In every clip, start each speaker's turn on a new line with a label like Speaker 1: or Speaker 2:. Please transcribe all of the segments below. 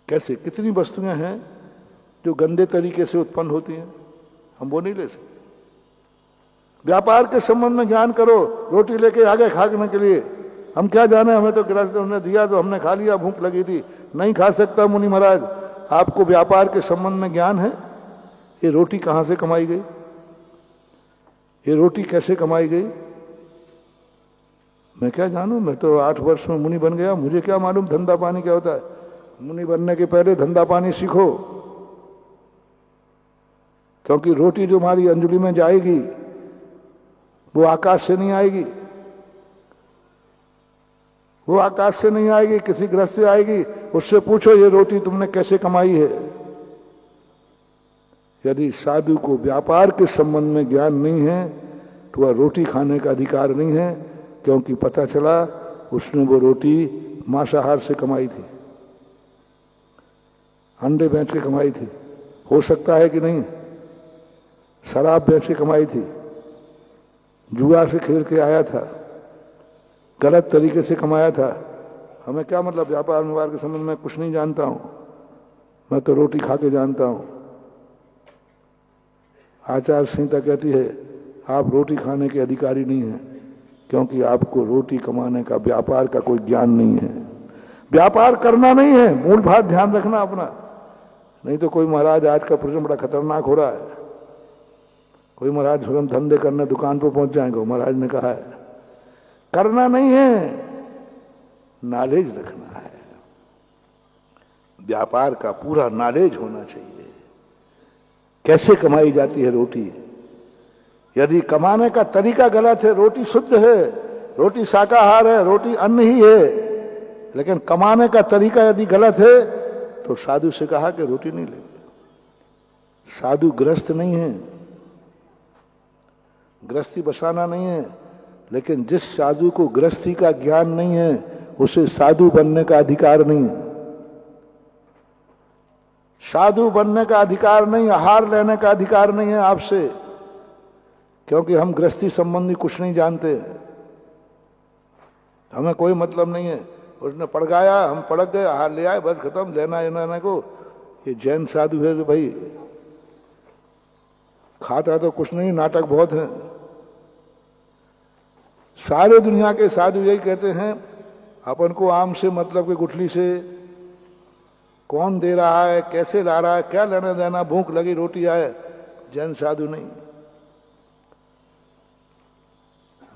Speaker 1: कैसे? कितनी वस्तुएं हैं जो गंदे तरीके से उत्पन्न होती हैं, हम वो नहीं ले सकते। व्यापार के संबंध में ज्ञान करो। रोटी लेके आ गए खाने के लिए, हम क्या जाने, हमें तो गिलास उन्होंने दिया तो हमने खा लिया, भूख लगी थी। नहीं खा सकता मुनि महाराज। आपको व्यापार के संबंध में ज्ञान है? ये रोटी कहां से कमाई गई, ये रोटी कैसे कमाई गई? मैं क्या जानूं, मैं तो 8 वर्ष में मुनि बन गया, मुझे क्या मालूम धंधा पानी क्या होता है। मुनि बनने के पहले धंधा पानी सीखो, क्योंकि रोटी जो हमारी अंजलि में जाएगी वो आकाश से नहीं आएगी, वो आकाश से नहीं आएगी, किसी ग्रह से आएगी। उससे पूछो ये रोटी तुमने कैसे कमाई है। यदि साधु को व्यापार के संबंध में ज्ञान नहीं है तो वह रोटी खाने का अधिकार नहीं है, क्योंकि पता चला उसने वो रोटी मांसाहार से कमाई थी, अंडे बेच के कमाई थी, हो सकता है कि नहीं, शराब बेच के कमाई थी, जुआ से खेल के आया था, गलत तरीके से कमाया था। हमें क्या मतलब व्यापार व्यवहार के संबंध में कुछ नहीं जानता हूं, मैं तो रोटी खा के जानता हूं। आचार संहिता कहती है आप रोटी खाने के अधिकारी नहीं हैं, क्योंकि आपको रोटी कमाने का व्यापार का कोई ज्ञान नहीं है। व्यापार करना नहीं है, मूल बात ध्यान रखना अपना। नहीं तो कोई महाराज आज का प्रश्न बड़ा खतरनाक हो रहा है, कोई महाराज हम धंधे करने दुकान पर पहुंच जाएंगे, महाराज ने कहा है करना नहीं है, नॉलेज रखना है। व्यापार का पूरा नॉलेज होना चाहिए, कैसे कमाई जाती है रोटी। यदि कमाने का तरीका गलत है, रोटी शुद्ध है, रोटी शाकाहार है, रोटी अन्न ही है, लेकिन कमाने का तरीका यदि गलत है तो साधु से कहा कि रोटी नहीं लेंगे। साधु ग्रस्त नहीं है, गृहस्थी बसाना नहीं है, लेकिन जिस साधु को गृहस्थी का ज्ञान नहीं है उसे साधु बनने का अधिकार नहीं है। साधु बनने का अधिकार नहीं, आहार लेने का अधिकार नहीं है आपसे, क्योंकि हम गृहस्थी संबंधी कुछ नहीं जानते, हमें कोई मतलब नहीं है। उसने पड़गाया, हम पड़क गए, आहार ले आए, बस खत्म, लेना लेना को। ये जैन साधु है भाई, खाता तो कुछ नहीं, नाटक बहुत है। सारे दुनिया के साधु यही कहते हैं अपन को आम से मतलब कि गुठली से कौन दे रहा है, कैसे ला रहा है, क्या लेना देना, भूख लगी रोटी आए। जैन साधु नहीं।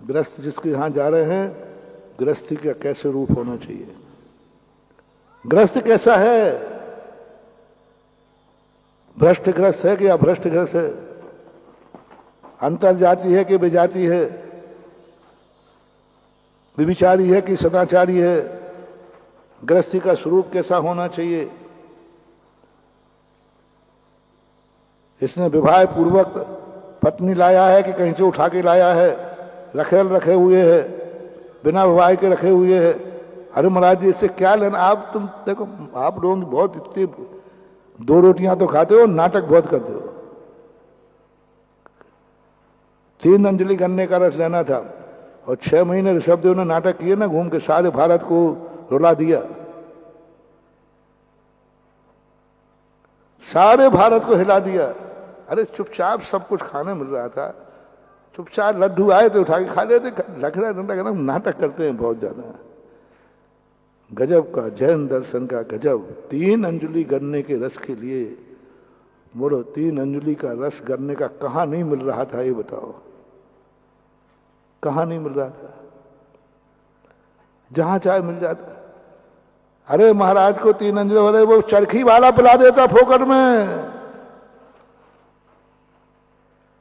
Speaker 1: गृहस्थ जिसके यहां जा रहे हैं, गृहस्थी का कैसे रूप होना चाहिए, गृहस्थ कैसा है, भ्रष्ट गृहस्थ है कि अभ्रष्ट गृहस्थ है, अंतर जाति है कि विजाति है, विविचारी है कि सदाचारी है, गृहस्थी का स्वरूप कैसा होना चाहिए। इसने विवाह पूर्वक पत्नी लाया है कि कहीं से उठा के लाया है, रखेल रखे हुए है, बिना विवाह के रखे हुए है। अरे महाराज जी इससे क्या लेना, आप तुम देखो आप लोग बहुत इतने 2 रोटियां तो खाते हो, नाटक बहुत करते हो। 3 अंजलि गन्ने का रस लेना था और 6 महीने ऋषभदेव ने नाटक किए ना, घूम के सारे भारत को रुला दिया, सारे भारत को हिला दिया। अरे चुपचाप सब कुछ खाने मिल रहा था, चुपचाप लड्डू आए तो उठा के खा लेते। लखड़ा नाटक करते हैं बहुत ज्यादा। गजब का जैन दर्शन का गजब। 3 अंजलि गन्ने के रस के लिए बोलो, 3 अंजलि का रस गन्ने का कहां नहीं मिल रहा था, ये बताओ कहां नहीं मिल रहा था, जहां चाहे मिल जाता। अरे महाराज को 3 अंजलि वाले वो चरखी वाला पिला देता फोकट में।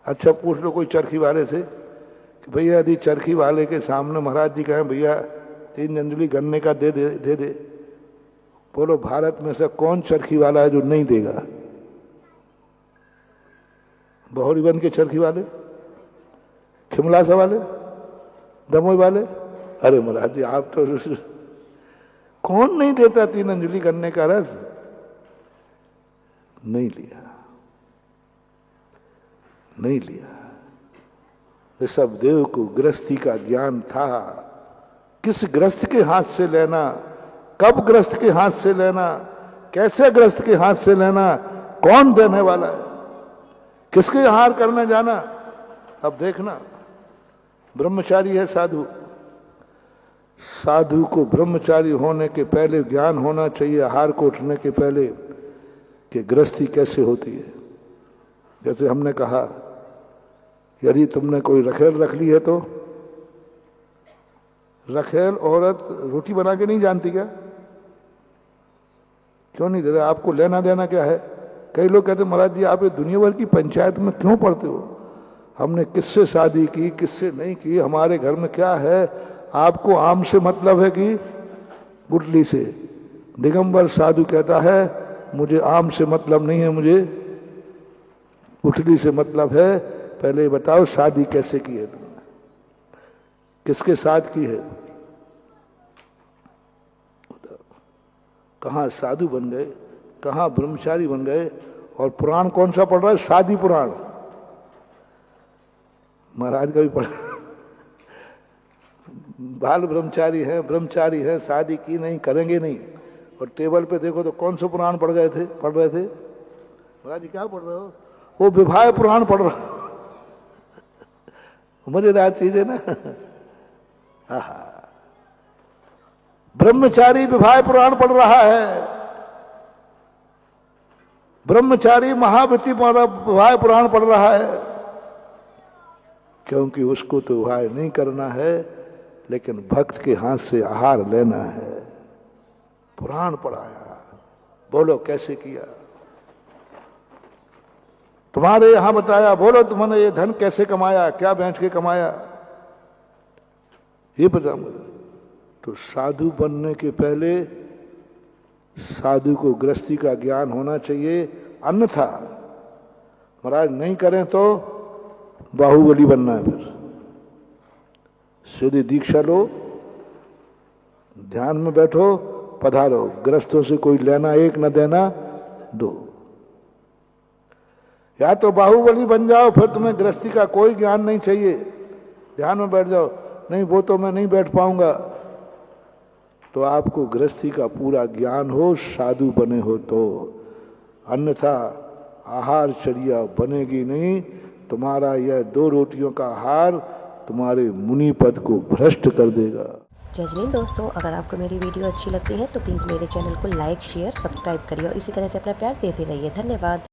Speaker 1: अच्छा पूछ लो कोई चरखी वाले से कि भैया यदि चरखी वाले के सामने महाराज जी कहें भैया 3 अंजलि गन्ने का दे दे, बोलो भारत में से कौन चरखी वाला है जो नहीं देगा? बहुरीबंद के चरखी वाले, खिमलासा वाले, दमोई वाले। अरे महाराज जी आप तो कौन नहीं देता 3 अंजलि गन्ने का रस? नहीं लिया, नहीं लिया। ऋषभदेव को गृहस्थी का ज्ञान था। किस गृहस्थ के हाथ से लेना, कब गृहस्थ के हाथ से लेना, कैसे गृहस्थ के हाथ से लेना, कौन देने वाला है, किसके आहार करने जाना। अब देखना, ब्रह्मचारी है साधु, साधु को ब्रह्मचारी होने के पहले ज्ञान होना चाहिए, आहार को उठने के पहले, कि गृहस्थी कैसे होती है। जैसे हमने कहा, यदि तुमने कोई रखेल रख ली है तो रखेल औरत रोटी बना के नहीं जानती क्या? क्यों नहीं दे रहे? आपको लेना देना क्या है? कई लोग कहते महाराज जी आप ये दुनिया भर की पंचायत में क्यों पढ़ते हो? हमने किससे शादी की, किससे नहीं की, हमारे घर में क्या है? आपको आम से मतलब है कि गुटली से? दिगंबर साधु कहता है मुझे आम से मतलब नहीं है, मुझे गुठली से मतलब है। पहले बताओ शादी कैसे की है तुमने, किसके साथ की है? कहाँ साधु बन गए, कहाँ ब्रह्मचारी बन गए, और पुराण कौन सा पढ़ रहा है? शादी पुराण। महाराज का भी पढ़ बाल ब्रह्मचारी है, शादी की नहीं, करेंगे नहीं। और टेबल पे देखो तो कौन सा पुराण पढ़ रहे थे? महाराज जी क्या पढ़ रहे हो? वो विवाह पुराण पढ़ रहा। मजेदार चीज है ना। ब्रह्मचारी विवाह पुराण पढ़ रहा है, ब्रह्मचारी महावृत्ति विवाह पुराण पढ़ रहा है, क्योंकि उसको तो विवाह नहीं करना है, लेकिन भक्त के हाथ से आहार लेना है। पुराण पढ़ाया, बोलो कैसे किया? तुम्हारे यहां बताया, बोलो तुमने ये धन कैसे कमाया, क्या बेच के कमाया, ये बता मुझे। तो साधु बनने के पहले साधु को गृहस्थी का ज्ञान होना चाहिए, अन्यथा महाराज नहीं करें तो बाहुबली बनना है। फिर सीधी दीक्षा लो, ध्यान में बैठो, पधारो, गृहस्थों से कोई लेना एक न देना दो। या तो बाहुबली बन जाओ, फिर तुम्हें गृहस्थी का कोई ज्ञान नहीं चाहिए, ध्यान में बैठ जाओ, नहीं वो तो मैं नहीं बैठ पाऊंगा। तो आपको गृहस्थी का पूरा ज्ञान हो, साधु बने हो तो, अन्यथा आहार चर्या बनेगी नहीं। तुम्हारा यह 2 रोटियों का आहार तुम्हारे मुनि पद को भ्रष्ट कर देगा।
Speaker 2: जय हिंद दोस्तों, अगर आपको मेरी वीडियो अच्छी लगती है तो प्लीज़ मेरे चैनल को लाइक, शेयर, सब्सक्राइब करिए और इसी तरह से अपना प्यार देते रहिए। धन्यवाद।